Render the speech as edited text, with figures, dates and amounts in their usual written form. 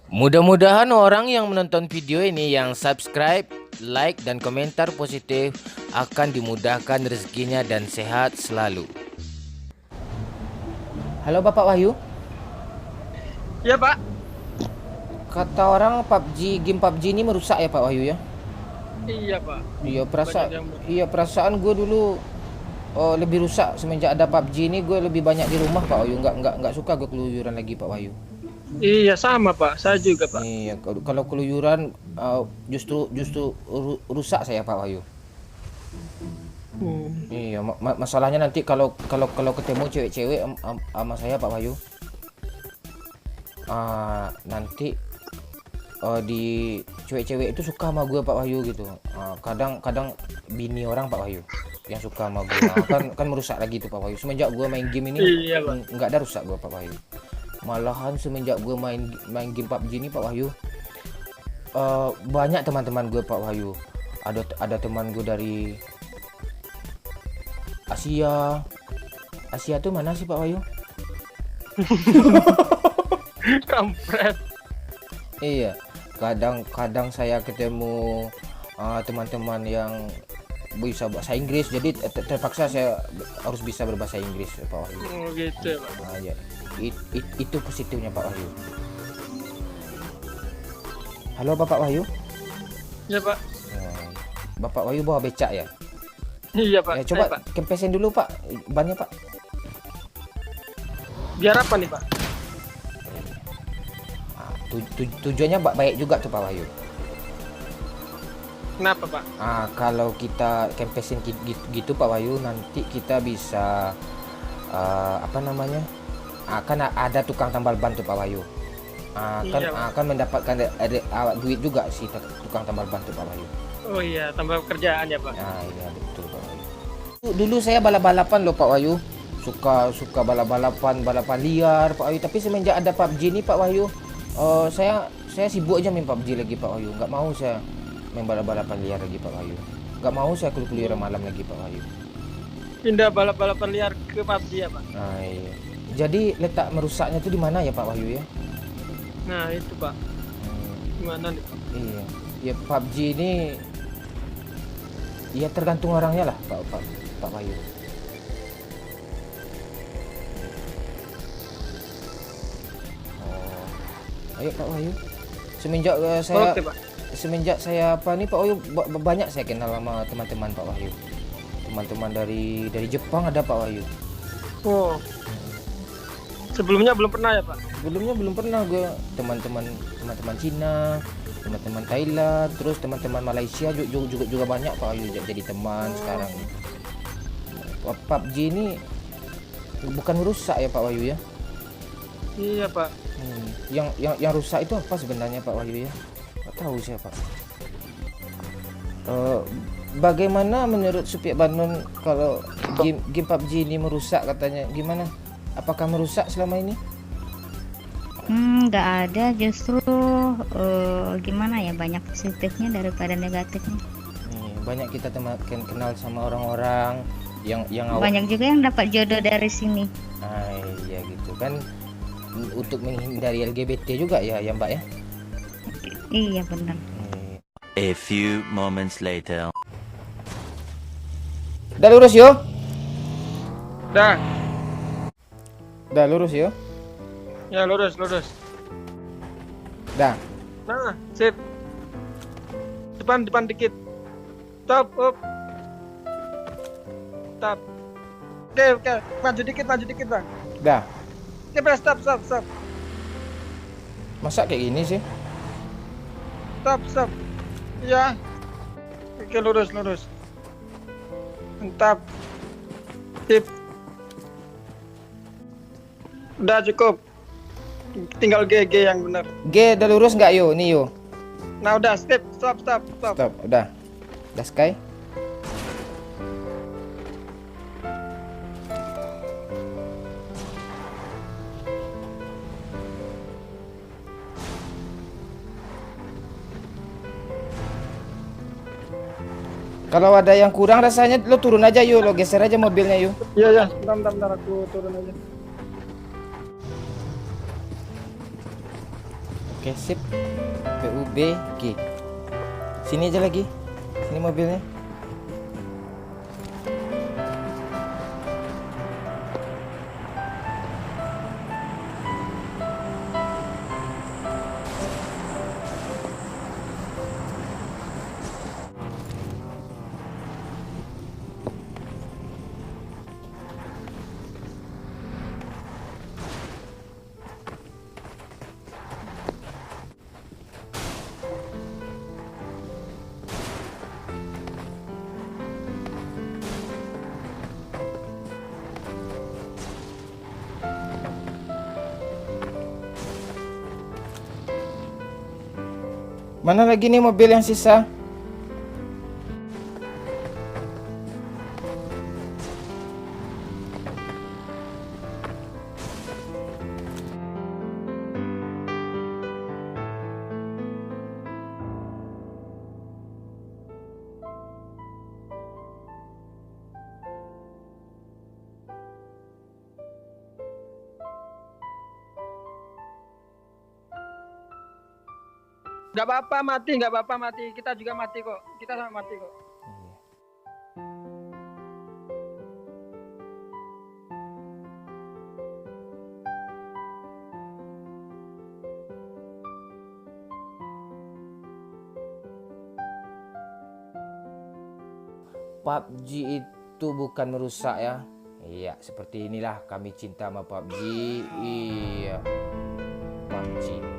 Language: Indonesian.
Mudah-mudahan orang yang menonton video ini yang subscribe, like, dan komentar positif akan dimudahkan rezekinya dan sehat selalu. Halo Bapak Wahyu, Iya Pak. kata orang game PUBG ini merusak ya Pak Wahyu ya? Iya Pak. Iya Banyak perasaan, yang iya perasaan gue dulu lebih rusak semenjak ada PUBG ini. Gue lebih banyak di rumah Pak Wahyu, nggak suka gue keluyuran lagi Pak Wahyu. Iya sama Pak. Saya juga Pak. Iya kalau keluyuran justru rusak saya Pak Wahyu. Iya, masalahnya nanti kalau ketemu cewek-cewek sama saya Pak Wahyu, nanti di cewek-cewek itu suka sama gue Pak Wahyu gitu. Kadang-kadang bini orang Pak Wahyu yang suka sama gue. Kan merusak lagi tuh Pak Wahyu. Semenjak gue main game ini Iya Pak. nggak ada rusak gue Pak Wahyu. Malahan semenjak gue main game PUBG ini Pak Wahyu, banyak teman-teman gue Pak Wahyu. Ada teman gue dari Asia. Asia tuh mana sih Pak Wahyu? Kampret. Iya, kadang saya ketemu teman-teman yang bisa bahasa Inggris, jadi terpaksa saya harus bisa berbahasa Inggris Pak Wahyu. Oh gitu ya Pak. Ya, itu positifnya Pak Wahyu. Halo Bapak Wahyu. Iya Pak. Bapak Wahyu bawa becak ya? Iya Pak. Ya, coba Saya, Pak. kempesin dulu Pak bannya Pak. Biar apa nih Pak? Tujuannya baik juga tuh Pak Wahyu. Kenapa Pak? Kalau kita kempesin gitu Pak Wahyu, nanti kita bisa apa namanya? Akan ada tukang tambal ban tuh Pak Wahyu. Iya, Pak. Akan mendapatkan duit juga si tukang tambal ban tuh Pak Wahyu. Oh iya, tambah kerjaan ya Pak. Iya betul Pak Wahyu. Dulu saya balap-balapan loh Pak Wahyu. Suka balapan liar Pak Wahyu. Tapi semenjak ada PUBG ini Pak Wahyu, saya sibuk aja main PUBG lagi Pak Wahyu. Nggak mau saya main balapan liar lagi Pak Wahyu. Nggak mau saya keluyuran malam lagi Pak Wahyu. Pindah balap-balapan liar ke PUBG ya Pak. Iya. Jadi letak merusaknya itu di mana ya Pak Wahyu ya? Nah itu Pak. Gimana nih Pak? Iya. Ya PUBG ini ya tergantung orangnya lah Pak Wahyu. Ayo Pak Wahyu. Oke Pak. Semenjak saya apa nih Pak Wahyu, banyak saya kenal sama teman-teman Pak Wahyu. Teman-teman dari Jepang ada Pak Wahyu. Oh. Sebelumnya belum pernah ya Pak? Sebelumnya belum pernah gue. Teman-teman Cina, teman-teman Thailand, terus teman-teman Malaysia juga banyak Pak Wahyu jadi teman sekarang. PUBG ini bukan merusak ya Pak Wahyu ya? Iya Pak. Yang rusak itu apa sebenarnya Pak Wahyu ya? Nggak tahu saya Pak. Bagaimana menurut Supiak Bandung kalau game PUBG ini merusak katanya? Gimana? Apakah merusak selama ini? Nggak ada, justru gimana ya, banyak positifnya daripada negatifnya. Banyak kita kenal sama orang-orang yang Banyak juga yang dapat jodoh dari sini. Iya gitu kan, untuk menghindari LGBT juga ya Mbak ya. Iya benar. A few moments later. Udah lurus yo? Dah. Udah lurus yo? Ya lurus. Dah. Nah, sip. Depan dikit. Stop, up. Stop. Oke. Maju dikit Bang. Dah. Oke, Bang, stop. Masa kayak gini sih? Stop. Iya. Oke, lurus. Mantap. Sip. Udah cukup. Tinggal GG yang benar. G udah lurus nggak yo? Nih yo. Nah, udah, stop. Stop. Udah Sky. Kalau ada yang kurang rasanya lo turun aja yuk, lo geser aja mobilnya yuk. Iya, bentar aku turun aja. Oke. Oke, sip. PUBG. Sini aja lagi. Sini mobilnya. Mana lagi nih mobil yang sisa? Nggak apa-apa mati, nggak apa-apa mati. Kita juga mati kok. Kita sama mati kok. PUBG itu bukan merusak ya. Iya, seperti inilah kami cinta sama PUBG. Iya. PUBG.